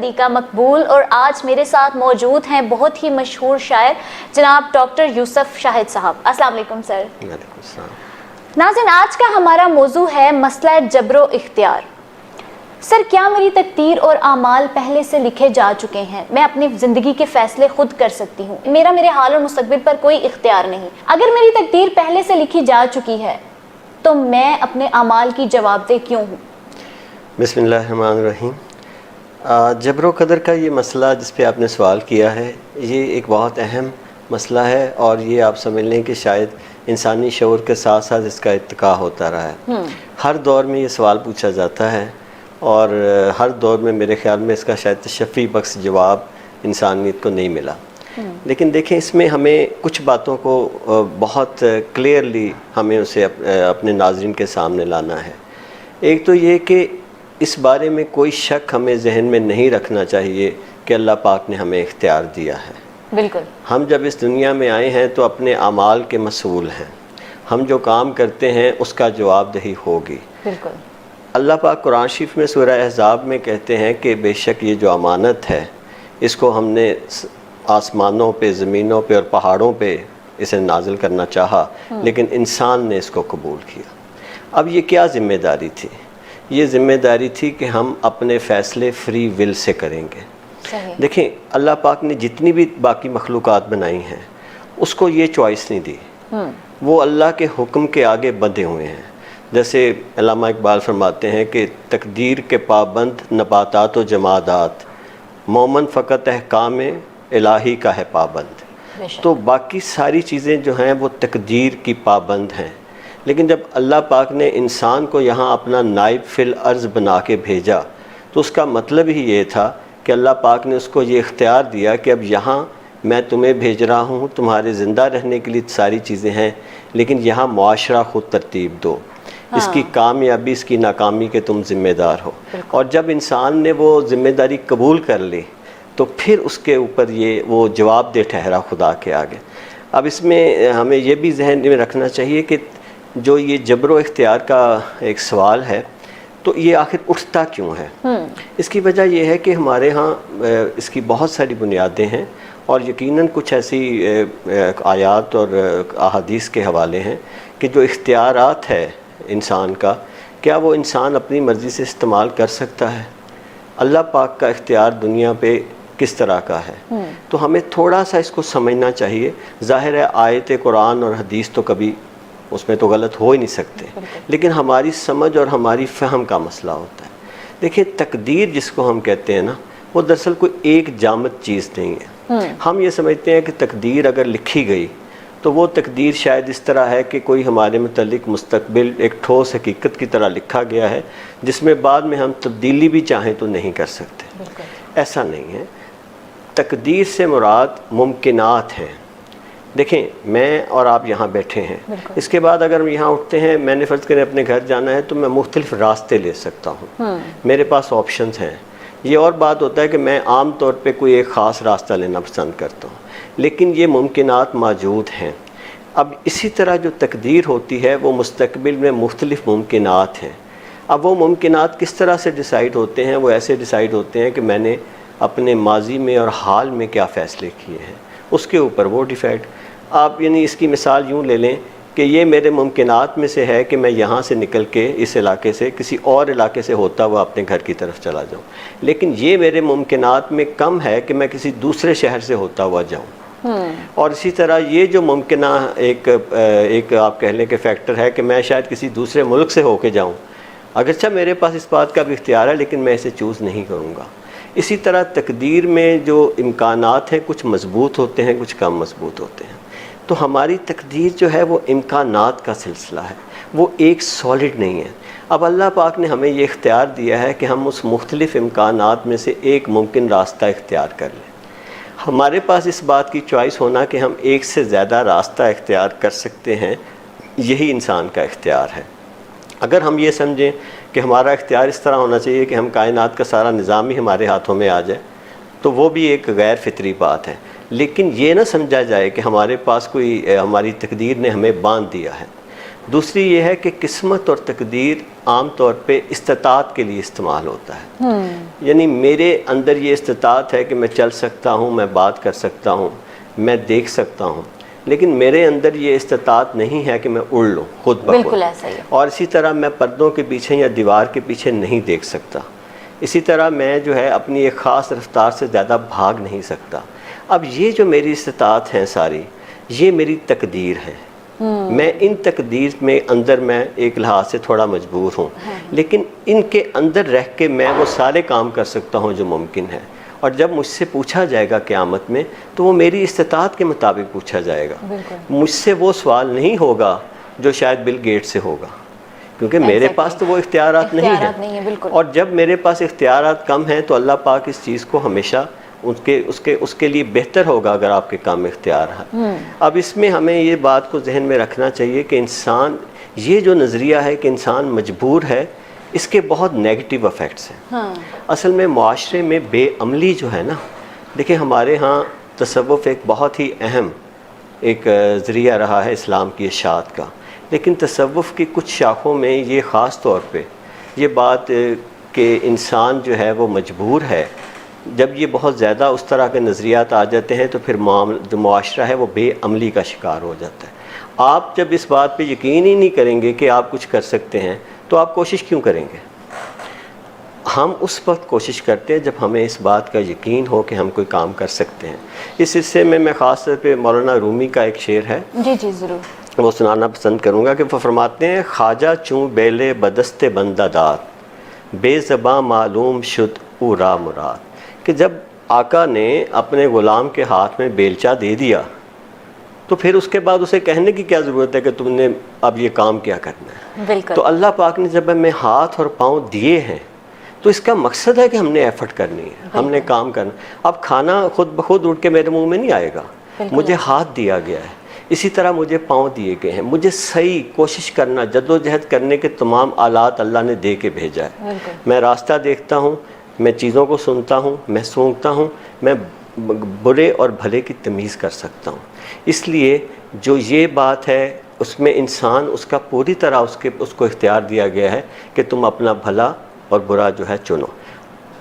طریقہ مقبول، اور آج میرے ساتھ موجود ہیں بہت ہی مشہور شاعر جناب ڈاکٹر یوسف شاہد صاحب۔ السلام علیکم سر۔ وعلیکم السلام۔ ناظرین، آج کا ہمارا موضوع ہے مسئلہ جبر و اختیار۔ سر، کیا میری تقدیر اور اعمال پہلے سے لکھے جا چکے ہیں؟ میں اپنی زندگی کے فیصلے خود کر سکتی ہوں، میرے حال اور مستقبل پر کوئی اختیار نہیں۔ اگر میری تقدیر پہلے سے لکھی جا چکی ہے تو میں اپنے اعمال کی جواب دہ کیوں ہوں؟ بسم اللہ الرحمن الرحیم۔ جبر و قدر کا یہ مسئلہ جس پہ آپ نے سوال کیا ہے، یہ ایک بہت اہم مسئلہ ہے، اور یہ آپ سمجھ لیں کہ شاید انسانی شعور کے ساتھ ساتھ اس کا ارتقا ہوتا رہا ہے۔ ہر دور میں یہ سوال پوچھا جاتا ہے، اور ہر دور میں میرے خیال میں اس کا شاید تشفی بخش جواب انسانیت کو نہیں ملا۔ لیکن دیکھیں، اس میں ہمیں کچھ باتوں کو بہت کلیئرلی ہمیں اسے اپنے ناظرین کے سامنے لانا ہے۔ ایک تو یہ کہ اس بارے میں کوئی شک ہمیں ذہن میں نہیں رکھنا چاہیے کہ اللہ پاک نے ہمیں اختیار دیا ہے۔ بالکل۔ ہم جب اس دنیا میں آئے ہیں تو اپنے اعمال کے مسئول ہیں۔ ہم جو کام کرتے ہیں اس کا جواب دہی ہوگی۔ بالکل۔ اللہ پاک قرآن شریف میں سورہ احزاب میں کہتے ہیں کہ بے شک یہ جو امانت ہے، اس کو ہم نے آسمانوں پہ، زمینوں پہ اور پہاڑوں پہ اسے نازل کرنا چاہا، لیکن انسان نے اس کو قبول کیا۔ اب یہ کیا ذمہ داری تھی؟ یہ ذمہ داری تھی کہ ہم اپنے فیصلے فری ول سے کریں گے۔ صحیح۔ دیکھیں، اللہ پاک نے جتنی بھی باقی مخلوقات بنائی ہیں اس کو یہ چوائس نہیں دی۔ وہ اللہ کے حکم کے آگے بندھے ہوئے ہیں۔ جیسے علامہ اقبال فرماتے ہیں کہ تقدیر کے پابند نباتات و جمادات، مومن فقط احکام الہی کا ہے پابند۔ تو باقی ساری چیزیں جو ہیں وہ تقدیر کی پابند ہیں، لیکن جب اللہ پاک نے انسان کو یہاں اپنا نائب فی الارض بنا کے بھیجا تو اس کا مطلب ہی یہ تھا کہ اللہ پاک نے اس کو یہ اختیار دیا کہ اب یہاں میں تمہیں بھیج رہا ہوں، تمہارے زندہ رہنے کے لیے ساری چیزیں ہیں، لیکن یہاں معاشرہ خود ترتیب دو، اس کی کامیابی، اس کی ناکامی کے تم ذمہ دار ہو۔ اور جب انسان نے وہ ذمہ داری قبول کر لی تو پھر اس کے اوپر وہ جواب دہ ٹھہرا خدا کے آگے۔ اب اس میں ہمیں یہ بھی ذہن میں رکھنا چاہیے کہ جو یہ جبر و اختیار کا ایک سوال ہے تو یہ آخر اٹھتا کیوں ہے؟ اس کی وجہ یہ ہے کہ ہمارے ہاں اس کی بہت ساری بنیادیں ہیں، اور یقیناً کچھ ایسی آیات اور احادیث کے حوالے ہیں کہ جو اختیارات ہے انسان کا، کیا وہ انسان اپنی مرضی سے استعمال کر سکتا ہے؟ اللہ پاک کا اختیار دنیا پہ کس طرح کا ہے؟ تو ہمیں تھوڑا سا اس کو سمجھنا چاہیے۔ ظاہر ہے آیت قرآن اور حدیث تو کبھی اس میں تو غلط ہو ہی نہیں سکتے، لیکن ہماری سمجھ اور ہماری فہم کا مسئلہ ہوتا ہے۔ دیکھیں، تقدیر جس کو ہم کہتے ہیں نا، وہ دراصل کوئی ایک جامد چیز نہیں ہے۔ ہم یہ سمجھتے ہیں کہ تقدیر اگر لکھی گئی تو وہ تقدیر شاید اس طرح ہے کہ کوئی ہمارے متعلق مستقبل ایک ٹھوس حقیقت کی طرح لکھا گیا ہے، جس میں بعد میں ہم تبدیلی بھی چاہیں تو نہیں کر سکتے۔ ایسا نہیں ہے۔ تقدیر سے مراد ممکنات ہیں۔ دیکھیں، میں اور آپ یہاں بیٹھے ہیں، اس کے بعد اگر ہم یہاں اٹھتے ہیں، میں نے فرض کریں اپنے گھر جانا ہے تو میں مختلف راستے لے سکتا ہوں، میرے پاس آپشنز ہیں۔ یہ اور بات ہوتا ہے کہ میں عام طور پہ کوئی ایک خاص راستہ لینا پسند کرتا ہوں، لیکن یہ ممکنات موجود ہیں۔ اب اسی طرح جو تقدیر ہوتی ہے وہ مستقبل میں مختلف ممکنات ہیں۔ اب وہ ممکنات کس طرح سے ڈیسائیڈ ہوتے ہیں؟ وہ ایسے ڈیسائیڈ ہوتے ہیں کہ میں نے اپنے ماضی میں اور حال میں کیا فیصلے کیے ہیں، اس کے اوپر وہ ڈیفائڈ۔ آپ یعنی اس کی مثال یوں لے لیں کہ یہ میرے ممکنات میں سے ہے کہ میں یہاں سے نکل کے اس علاقے سے کسی اور علاقے سے ہوتا ہوا اپنے گھر کی طرف چلا جاؤں، لیکن یہ میرے ممکنات میں کم ہے کہ میں کسی دوسرے شہر سے ہوتا ہوا جاؤں۔ اور اسی طرح یہ جو ممکنہ ایک آپ کہہ لیں کہ فیکٹر ہے کہ میں شاید کسی دوسرے ملک سے ہو کے جاؤں، اگرچہ میرے پاس اس بات کا بھی اختیار ہے، لیکن میں اسے چوز نہیں کروں گا۔ اسی طرح تقدیر میں جو امکانات ہیں، کچھ مضبوط ہوتے ہیں، کچھ کم مضبوط ہوتے ہیں۔ تو ہماری تقدیر جو ہے وہ امکانات کا سلسلہ ہے، وہ ایک سالڈ نہیں ہے۔ اب اللہ پاک نے ہمیں یہ اختیار دیا ہے کہ ہم اس مختلف امکانات میں سے ایک ممکن راستہ اختیار کر لیں۔ ہمارے پاس اس بات کی چوائس ہونا کہ ہم ایک سے زیادہ راستہ اختیار کر سکتے ہیں، یہی انسان کا اختیار ہے۔ اگر ہم یہ سمجھیں کہ ہمارا اختیار اس طرح ہونا چاہیے کہ ہم کائنات کا سارا نظام ہی ہمارے ہاتھوں میں آ جائے، تو وہ بھی ایک غیر فطری بات ہے۔ لیکن یہ نہ سمجھا جائے کہ ہمارے پاس کوئی ہماری تقدیر نے ہمیں باندھ دیا ہے۔ دوسری یہ ہے کہ قسمت اور تقدیر عام طور پہ استطاعت کے لیے استعمال ہوتا ہے. یعنی میرے اندر یہ استطاعت ہے کہ میں چل سکتا ہوں، میں بات کر سکتا ہوں، میں دیکھ سکتا ہوں، لیکن میرے اندر یہ استطاعت نہیں ہے کہ میں اڑ لوں خود بخود. بالکل ایسا ہی ہے. اور اسی طرح میں پردوں کے پیچھے یا دیوار کے پیچھے نہیں دیکھ سکتا. اسی طرح میں جو ہے اپنی ایک خاص رفتار سے زیادہ بھاگ نہیں سکتا. اب یہ جو میری استطاعت ہیں ساری، یہ میری تقدیر ہے. میں ان تقدیر میں اندر میں ایک لحاظ سے تھوڑا مجبور ہوں، لیکن ان کے اندر رہ کے میں وہ سارے کام کر سکتا ہوں جو ممکن ہے. اور جب مجھ سے پوچھا جائے گا قیامت میں تو وہ میری استطاعت کے مطابق پوچھا جائے گا. مجھ سے وہ سوال نہیں ہوگا جو شاید بل گیٹ سے ہوگا، کیونکہ میرے پاس تو وہ اختیارات نہیں ہیں. اور جب میرے پاس اختیارات کم ہیں تو اللہ پاک اس چیز کو ہمیشہ اس کے لیے بہتر ہوگا اگر آپ کے کام اختیار ہے. اب اس میں ہمیں یہ بات کو ذہن میں رکھنا چاہیے کہ انسان، یہ جو نظریہ ہے کہ انسان مجبور ہے، اس کے بہت نیگیٹو افیکٹس ہیں. اصل میں معاشرے میں بے عملی جو ہے نا، دیکھیں ہمارے ہاں تصوف ایک بہت ہی اہم ایک ذریعہ رہا ہے اسلام کی اشاعت کا، لیکن تصوف کی کچھ شاخوں میں یہ خاص طور پہ یہ بات کہ انسان جو ہے وہ مجبور ہے، جب یہ بہت زیادہ اس طرح کے نظریات آ جاتے ہیں تو پھر جو معاشرہ ہے وہ بے عملی کا شکار ہو جاتا ہے. آپ جب اس بات پہ یقین ہی نہیں کریں گے کہ آپ کچھ کر سکتے ہیں تو آپ کوشش کیوں کریں گے؟ ہم اس وقت کوشش کرتے ہیں جب ہمیں اس بات کا یقین ہو کہ ہم کوئی کام کر سکتے ہیں. اس حصے میں میں خاص طور پہ مولانا رومی کا ایک شعر ہے، جی ضرور، وہ سنانا پسند کروں گا کہ وہ فرماتے ہیں: خواجہ چوں بیلے بدست بندہ داد، بے زباں معلوم شد او را مراد. کہ جب آقا نے اپنے غلام کے ہاتھ میں بیلچہ دے دیا تو پھر اس کے بعد اسے کہنے کی کیا ضرورت ہے کہ تم نے اب یہ کام کیا کرنا ہے؟ بالکل. تو اللہ پاک نے جب ہمیں ہاتھ اور پاؤں دیے ہیں تو اس کا مقصد ہے کہ ہم نے ایفرٹ کرنی ہے، ہم نے کام کرنا. اب کھانا خود بخود اٹھ کے میرے منہ میں نہیں آئے گا، مجھے ہاتھ دیا گیا ہے، اسی طرح مجھے پاؤں دیے گئے ہیں. مجھے صحیح کوشش کرنا، جدوجہد کرنے کے تمام آلات اللہ نے دے کے بھیجا ہے. میں راستہ دیکھتا ہوں، میں چیزوں کو سنتا ہوں، میں سونگتا ہوں، میں برے اور بھلے کی تمیز کر سکتا ہوں. اس لیے جو یہ بات ہے اس میں انسان اس کا پوری طرح اس کو اختیار دیا گیا ہے کہ تم اپنا بھلا اور برا جو ہے چنو.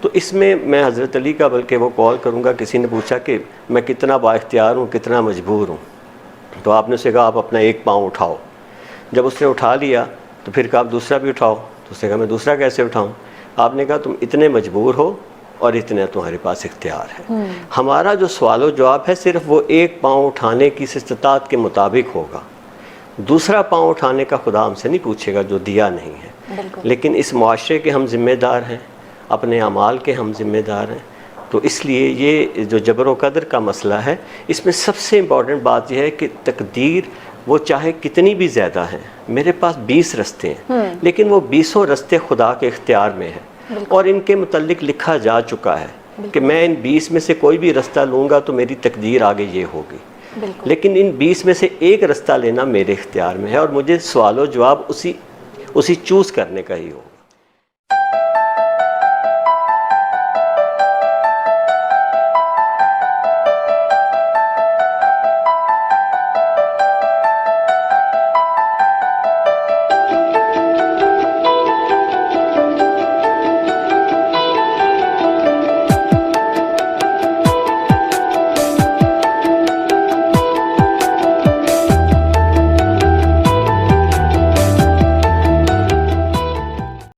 تو اس میں حضرت علی کا بلکہ وہ قول کروں گا، کسی نے پوچھا کہ میں کتنا با اختیار ہوں، کتنا مجبور ہوں، تو آپ نے اسے کہا آپ اپنا ایک پاؤں اٹھاؤ. جب اس نے اٹھا لیا تو پھر کہا آپ دوسرا بھی اٹھاؤ، تو اس نے کہا میں دوسرا کیسے اٹھاؤں؟ آپ نے کہا تم اتنے مجبور ہو اور اتنے تمہارے پاس اختیار ہے. ہمارا جو سوال و جواب ہے صرف وہ ایک پاؤں اٹھانے کی استطاعت کے مطابق ہوگا. دوسرا پاؤں اٹھانے کا خدا ہم سے نہیں پوچھے گا جو دیا نہیں ہے. لیکن اس معاشرے کے ہم ذمہ دار ہیں، اپنے اعمال کے ہم ذمہ دار ہیں. تو اس لیے یہ جو جبر و قدر کا مسئلہ ہے، اس میں سب سے امپورٹنٹ بات یہ ہے کہ تقدیر وہ چاہے کتنی بھی زیادہ ہیں، میرے پاس 20 رستے ہیں لیکن وہ 20 رستے خدا کے اختیار میں ہیں اور ان کے متعلق لکھا جا چکا ہے کہ میں ان 20 میں سے کوئی بھی رستہ لوں گا تو میری تقدیر آگے یہ ہوگی. لیکن ان 20 میں سے ایک رستہ لینا میرے اختیار میں ہے اور مجھے سوال و جواب اسی چوز کرنے کا ہی ہو.